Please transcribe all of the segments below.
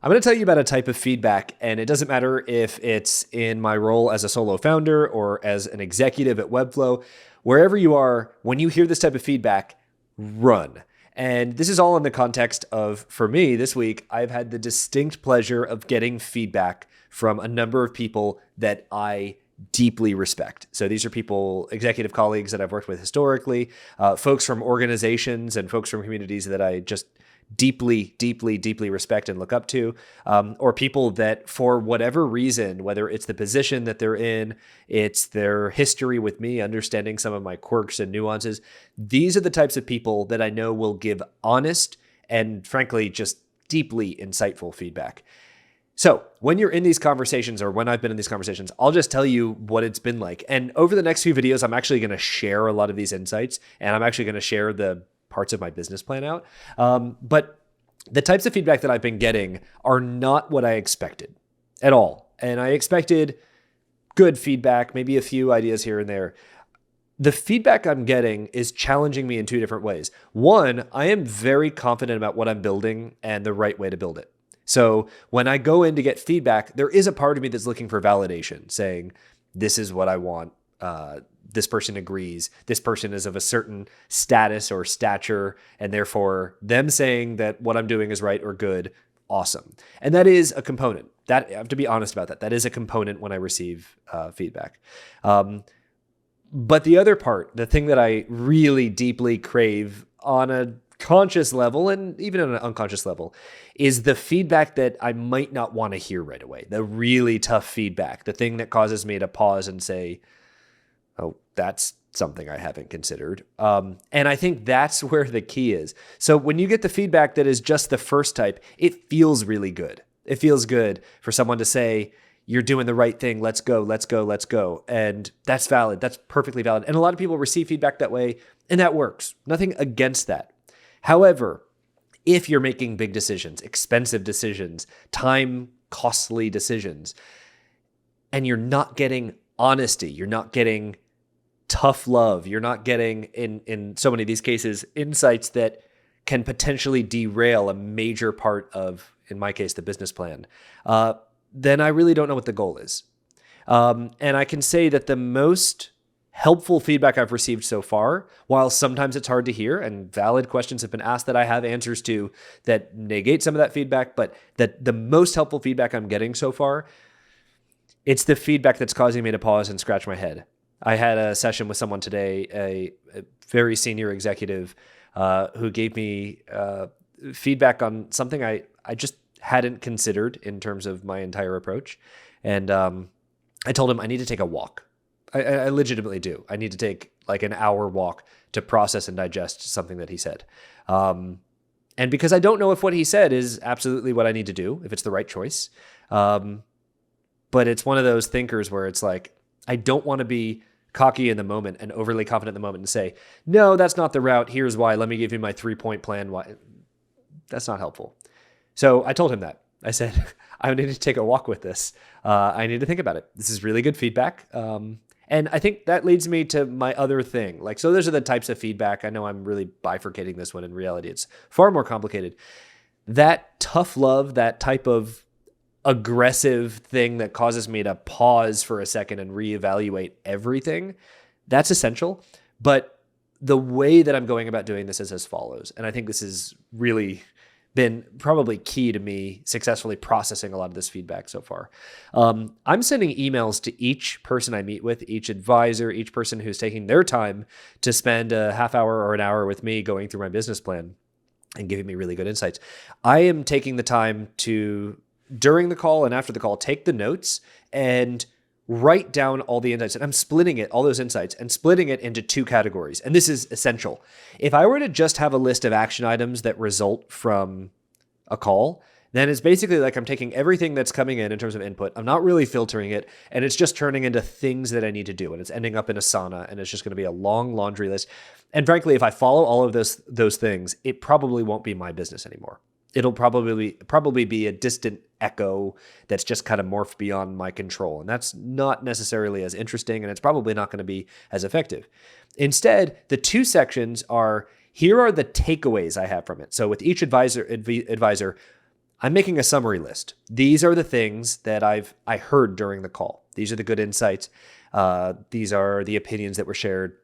I'm going to tell you about a type of feedback, and it doesn't matter if it's in my role as a solo founder or as an executive at Webflow. Wherever you are, when you hear this type of feedback, run. And this is all in the context of, for me this week, I've had the distinct pleasure of getting feedback from a number of people that I deeply respect. So these are people, executive colleagues that I've worked with historically, folks from organizations and folks from communities that I just deeply, deeply, deeply respect and look up to, or people that for whatever reason, whether it's the position that they're in, it's their history with me, understanding some of my quirks and nuances. These are the types of people that I know will give honest and frankly, just deeply insightful feedback. So when you're in these conversations, or when I've been in these conversations, I'll just tell you what it's been like. And over the next few videos, I'm actually going to share a lot of these insights, and I'm actually going to share the parts of my business plan out. But the types of feedback that I've been getting are not what I expected at all. And I expected good feedback, maybe a few ideas here and there. The feedback I'm getting is challenging me in two different ways. One, I am very confident about what I'm building and the right way to build it. So when I go in to get feedback, there is a part of me that's looking for validation, saying, this is what I want. This person agrees. This person is of a certain status or stature, and therefore them saying that what I'm doing is right or good, awesome. And that is a component. That I have to be honest about that. That is a component when I receive feedback. But the other part, the thing that I really deeply crave on a conscious level and even on an unconscious level, is the feedback that I might not want to hear right away. The really tough feedback, the thing that causes me to pause and say, oh, that's something I haven't considered. And I think that's where the key is. So when you get the feedback that is just the first type, it feels really good. It feels good for someone to say, you're doing the right thing. Let's go, let's go, let's go. And that's valid. That's perfectly valid. And a lot of people receive feedback that way, and that works. Nothing against that. However, if you're making big decisions, expensive decisions, time costly decisions, and you're not getting honesty, you're not getting tough love, you're not getting, in so many of these cases, insights that can potentially derail a major part of, in my case, the business plan, then I really don't know what the goal is. And I can say that the most helpful feedback I've received so far, while sometimes it's hard to hear and valid questions have been asked that I have answers to that negate some of that feedback, but that the most helpful feedback I'm getting so far, it's the feedback that's causing me to pause and scratch my head. I had a session with someone today, a very senior executive, who gave me feedback on something I just hadn't considered in terms of my entire approach. And I told him I need to take a walk. I legitimately do. I need to take like an hour walk to process and digest something that he said. And because I don't know if what he said is absolutely what I need to do, if it's the right choice. But it's one of those thinkers where it's like, I don't want to be cocky in the moment and overly confident in the moment and say, no, that's not the route. Here's why. Let me give you my 3-point plan. Why? That's not helpful. So I told him that. I said, I need to take a walk with this. I need to think about it. This is really good feedback. And I think that leads me to my other thing. Like, so those are the types of feedback. I know I'm really bifurcating this one. In reality, it's far more complicated. That tough love, that type of aggressive thing that causes me to pause for a second and reevaluate everything, that's essential. But the way that I'm going about doing this is as follows. And I think this has really been probably key to me successfully processing a lot of this feedback so far. I'm sending emails to each person I meet with, each advisor, each person who's taking their time to spend a half hour or an hour with me going through my business plan and giving me really good insights. I am taking the time to, during the call and after the call, take the notes and write down all the insights. And I'm splitting it, all those insights, and splitting it into 2 categories. And this is essential. If I were to just have a list of action items that result from a call, then it's basically like I'm taking everything that's coming in terms of input. I'm not really filtering it, and it's just turning into things that I need to do. And it's ending up in Asana, and it's just going to be a long laundry list. And frankly, if I follow all of those things, it probably won't be my business anymore. It'll probably be a distant echo that's just kind of morphed beyond my control. And that's not necessarily as interesting, and it's probably not going to be as effective. Instead, the 2 sections are, here are the takeaways I have from it. So with each advisor, I'm making a summary list. These are the things that I heard during the call. These are the good insights. These are the opinions that were shared.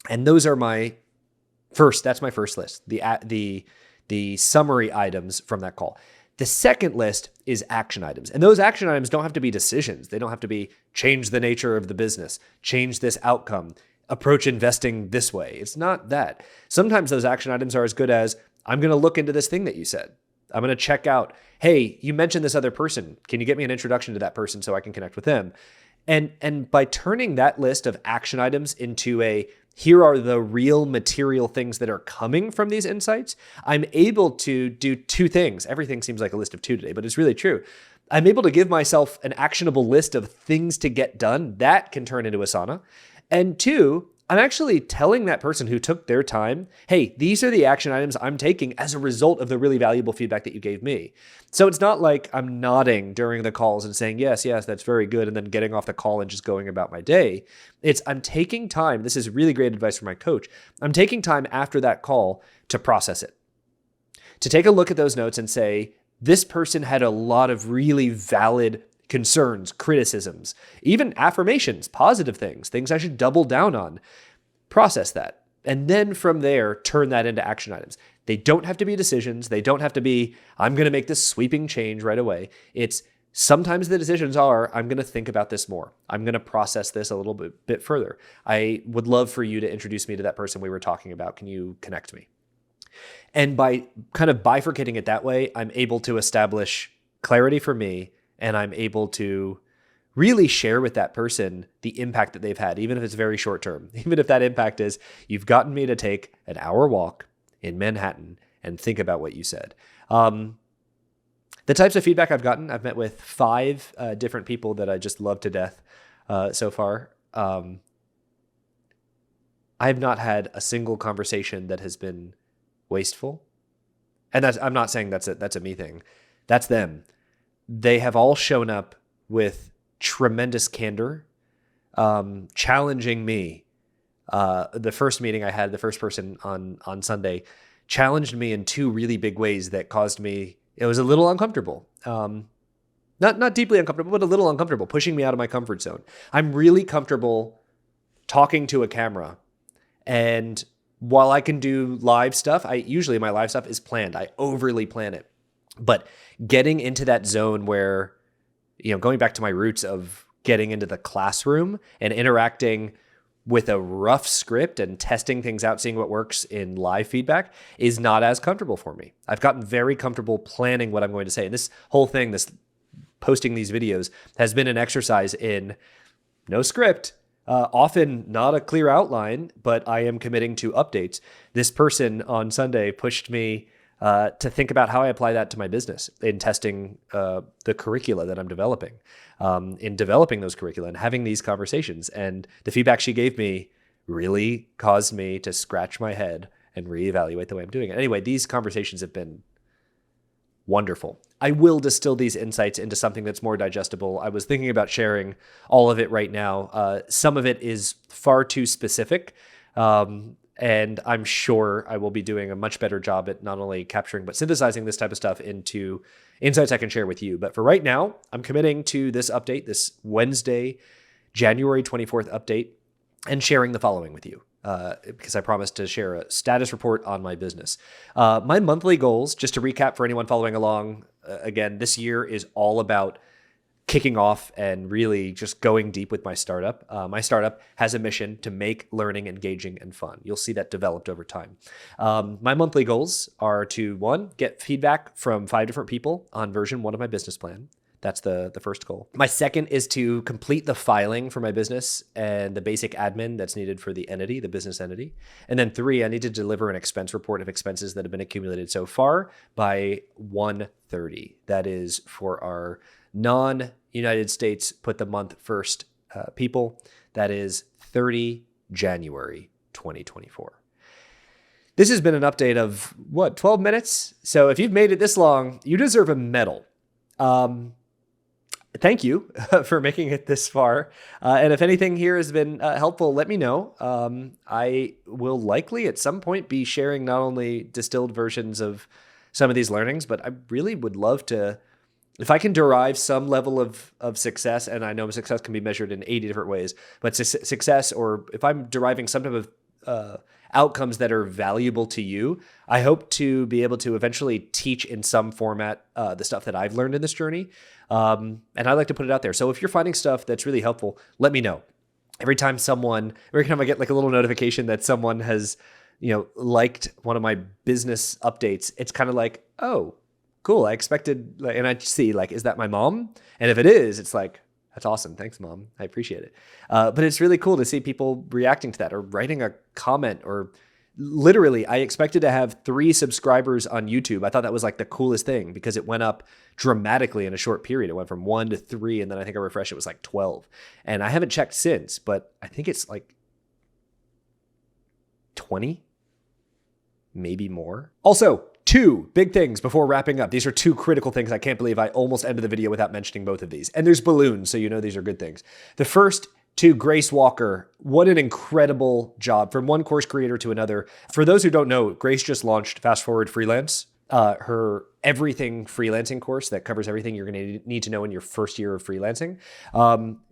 And those are that's my first list, the summary items from that call. The second list is action items. And those action items don't have to be decisions. They don't have to be change the nature of the business, change this outcome, approach investing this way. It's not that. Sometimes those action items are as good as, I'm going to look into this thing that you said. I'm going to check out, hey, you mentioned this other person. Can you get me an introduction to that person so I can connect with them? And by turning that list of action items into here are the real material things that are coming from these insights, I'm able to do two things. Everything seems like a list of two today, but it's really true. I'm able to give myself an actionable list of things to get done that can turn into Asana. And two, I'm actually telling that person who took their time, hey, these are the action items I'm taking as a result of the really valuable feedback that you gave me. So it's not like I'm nodding during the calls and saying, yes, that's very good, and then getting off the call and just going about my day. It's I'm taking time. This is really great advice from my coach. I'm taking time after that call to process it, to take a look at those notes and say, this person had a lot of really valid concerns, criticisms, even affirmations, positive things I should double down on. Process that. And then from there, turn that into action items. They don't have to be decisions. They don't have to be, I'm going to make this sweeping change right away. It's sometimes the decisions are, I'm going to think about this more. I'm going to process this a little bit further. I would love for you to introduce me to that person we were talking about. Can you connect me? And by kind of bifurcating it that way, I'm able to establish clarity for me, and I'm able to really share with that person the impact that they've had, even if it's very short term. Even if that impact is, you've gotten me to take an hour walk in Manhattan and think about what you said. The types of feedback I've gotten, I've met with 5 different people that I just love to death so far. I have not had a single conversation that has been wasteful. And I'm not saying that's a me thing. That's them. They have all shown up with tremendous candor, challenging me. The first meeting I had, the first person on Sunday, challenged me in 2 really big ways that caused me, it was a little uncomfortable. Not deeply uncomfortable, but a little uncomfortable, pushing me out of my comfort zone. I'm really comfortable talking to a camera. And while I can do live stuff, usually my live stuff is planned. I overly plan it. But getting into that zone where, going back to my roots of getting into the classroom and interacting with a rough script and testing things out, seeing what works in live feedback is not as comfortable for me. I've gotten very comfortable planning what I'm going to say. And this whole thing, this posting these videos, has been an exercise in no script, often not a clear outline, but I am committing to updates. This person on Sunday pushed me to think about how I apply that to my business in testing the curricula that I'm developing, in developing those curricula and having these conversations. And the feedback she gave me really caused me to scratch my head and reevaluate the way I'm doing it. Anyway, these conversations have been wonderful. I will distill these insights into something that's more digestible. I was thinking about sharing all of it right now. Some of it is far too specific. And I'm sure I will be doing a much better job at not only capturing, but synthesizing this type of stuff into insights I can share with you. But for right now, I'm committing to this update, this Wednesday, January 24th update, and sharing the following with you, because I promised to share a status report on my business. My monthly goals, just to recap for anyone following along, again, this year is all about kicking off and really just going deep with my startup. My startup has a mission to make learning engaging and fun. You'll see that developed over time. My monthly goals are to, 1, get feedback from 5 different people on version 1 of my business plan. That's the first goal. My second is to complete the filing for my business and the basic admin that's needed for the entity, the business entity. And then 3, I need to deliver an expense report of expenses that have been accumulated so far by 1/30. That is for our non-United States put the month first people. That is 30 January 2024. This has been an update of 12 minutes? So if you've made it this long, you deserve a medal. Thank you for making it this far. And if anything here has been helpful, let me know. I will likely at some point be sharing not only distilled versions of some of these learnings, but I really would love to, if I can derive some level of success, and I know success can be measured in 80 different ways, but success, or if I'm deriving some type of outcomes that are valuable to you, I hope to be able to eventually teach in some format the stuff that I've learned in this journey. And I'd like to put it out there. So if you're finding stuff that's really helpful, let me know. Every time I get like a little notification that someone has, liked one of my business updates, it's kind of like, oh, cool. I expected, and I see like, is that my mom? And if it is, it's like, that's awesome. Thanks, Mom. I appreciate it. But it's really cool to see people reacting to that or writing a comment, or literally, I expected to have 3 subscribers on YouTube. I thought that was like the coolest thing because it went up dramatically in a short period. It went from 1 to 3, and then I think I refreshed, it was like 12. And I haven't checked since, but I think it's like 20, maybe more. Also, 2 big things before wrapping up. These are 2 critical things. I can't believe I almost ended the video without mentioning both of these. And there's balloons, so you know these are good things. The first, to Grace Walker. What an incredible job from one course creator to another. For those who don't know, Grace just launched Fast Forward Freelance, her everything freelancing course that covers everything you're going to need to know in your first year of freelancing.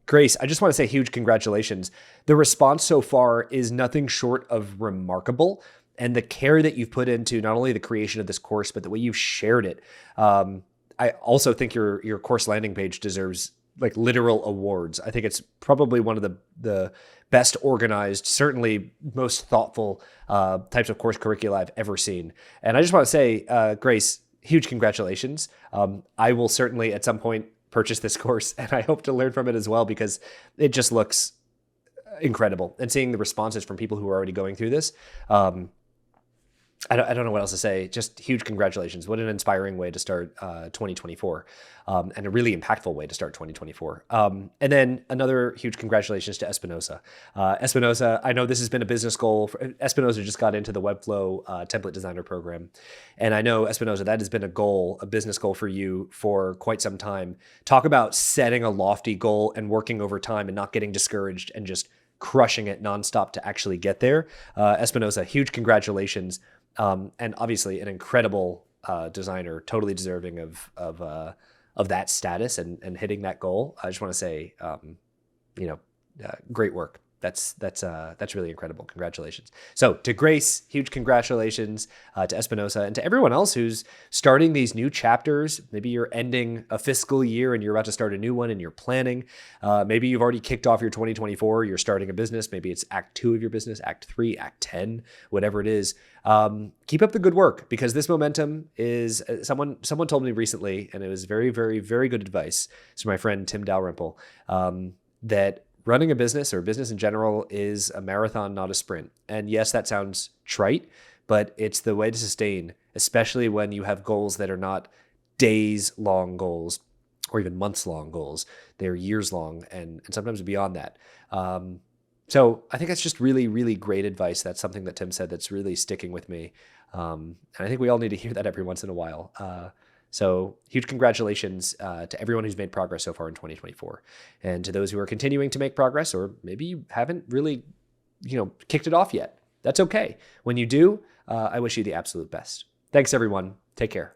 Grace, I just want to say huge congratulations. The response so far is nothing short of remarkable. And the care that you've put into not only the creation of this course, but the way you've shared it. I also think your course landing page deserves like literal awards. I think it's probably one of the best organized, certainly most thoughtful types of course curricula I've ever seen. And I just want to say, Grace, huge congratulations. I will certainly at some point purchase this course, and I hope to learn from it as well, because it just looks incredible. And seeing the responses from people who are already going through this, I don't know what else to say. Just huge congratulations. What an inspiring way to start 2024, and a really impactful way to start 2024. And then another huge congratulations to Espinosa. Espinosa, I know this has been a business goal. Espinosa just got into the Webflow template designer program. And I know, Espinosa, that has been a business goal for you for quite some time. Talk about setting a lofty goal and working over time and not getting discouraged and just crushing it nonstop to actually get there. Espinosa, huge congratulations. And obviously an incredible designer, totally deserving of that status and hitting that goal. I just want to say, great work. That's really incredible. Congratulations. So to Grace, huge congratulations, to Espinosa, and to everyone else who's starting these new chapters. Maybe you're ending a fiscal year and you're about to start a new one and you're planning. Maybe you've already kicked off your 2024. You're starting a business. Maybe it's Act 2 of your business, Act 3, Act 10, whatever it is. Keep up the good work, because this momentum is, someone told me recently, and it was very, very, very good advice. It's my friend Tim Dalrymple, that running a business, or business in general, is a marathon, not a sprint. And yes, that sounds trite, but it's the way to sustain, especially when you have goals that are not days-long goals or even months-long goals. They're years-long and sometimes beyond that. So I think that's just really, really great advice. That's something that Tim said that's really sticking with me. And I think we all need to hear that every once in a while. So huge congratulations to everyone who's made progress so far in 2024. And to those who are continuing to make progress, or maybe you haven't really, kicked it off yet. That's okay. When you do, I wish you the absolute best. Thanks, everyone. Take care.